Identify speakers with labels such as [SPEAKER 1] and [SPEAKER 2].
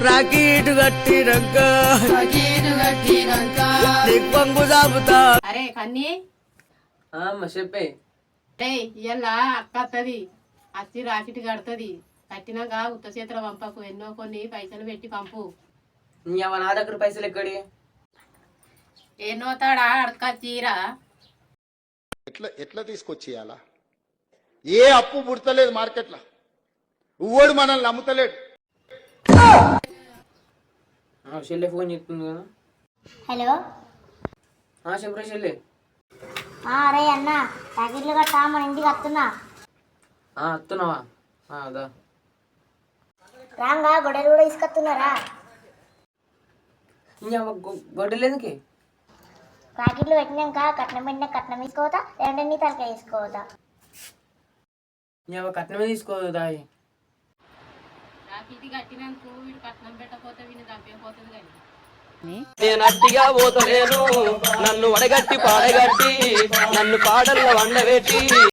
[SPEAKER 1] రాకీటు కట్టినాక దిక్బంగు సాపుతా.
[SPEAKER 2] అరే కన్నీ
[SPEAKER 3] చెప్పే
[SPEAKER 2] ఇయ్యల్లా అక్క వస్తుంది అచ్చి రాకెట్ కడుతుంది కట్టినాక ఉత్త చేతుల పంపకు ఎన్నో కొన్ని పైసలు పెట్టి పంపు.
[SPEAKER 3] నా దగ్గర పైసలు ఎక్కడి
[SPEAKER 2] ఎన్నో తాడా అడక చీరా
[SPEAKER 4] ఎట్లా తీసుకొచ్చేయాలా? ఏ అప్పు పుడతలేదు మార్కెట్లో, ఊడు మనల్ని నమ్ముతలేడు.
[SPEAKER 3] చెల్లె ఫోన్ చెప్తుంది కదా.
[SPEAKER 5] హలో
[SPEAKER 3] చెప్పరా చెల్లె.
[SPEAKER 5] అరే అన్న ప్యాకెట్లు కట్టా మన ఇంటికి వస్తున్నా.
[SPEAKER 3] వస్తున్నావా? అదా
[SPEAKER 5] రాంగా గొడవలు కూడా తీసుకొస్తున్నారా?
[SPEAKER 3] గొడ్డలు ఎందుకే?
[SPEAKER 5] ప్యాకెట్లు పెట్టినాక కట్నం పెట్టినా కట్నం తీసుకోవతా లేదంటే నీ తలకాయ తీసుకోవతా?
[SPEAKER 3] కట్నమే తీసుకోదు దాయి.
[SPEAKER 2] రాకెట్ కట్టినాక వీడు కట్నం పెట్టకపోతే వీడిని చంపేపోతుంది కానీ
[SPEAKER 1] నేను అట్టిగా పోతలేను, నన్ను వడగట్టి పాడగట్టి నన్ను పాడల్ల వండబెట్టి